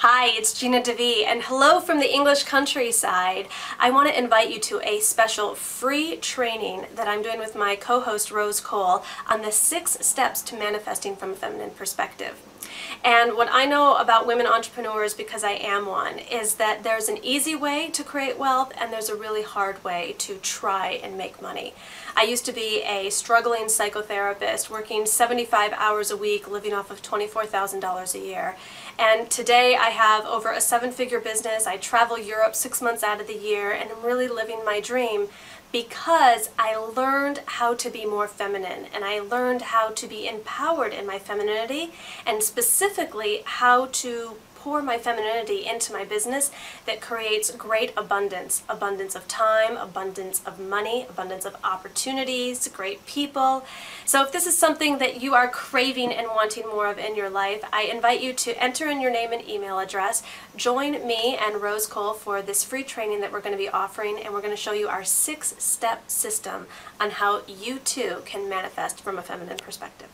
Hi, it's Gina DeVee, and hello from the English countryside. I want to invite you to a special free training that I'm doing with my co-host Rose Cole on the 6 steps to manifesting from a feminine perspective. And what I know about women entrepreneurs, because I am one, is that there's an easy way to create wealth and there's a really hard way to try and make money. I used to be a struggling psychotherapist working 75 hours a week, living off of $24,000 a year. And today I have over a 7-figure business. I travel Europe 6 months out of the year and I'm really living my dream because I learned how to be more feminine and I learned how to be empowered in my femininity and specifically how to pour my femininity into my business that creates great abundance. Abundance of time, abundance of money, abundance of opportunities, great people. So if this is something that you are craving and wanting more of in your life, I invite you to enter in your name and email address, join me and Rose Cole for this free training that we're going to be offering, and we're going to show you our 6-step system on how you too can manifest from a feminine perspective.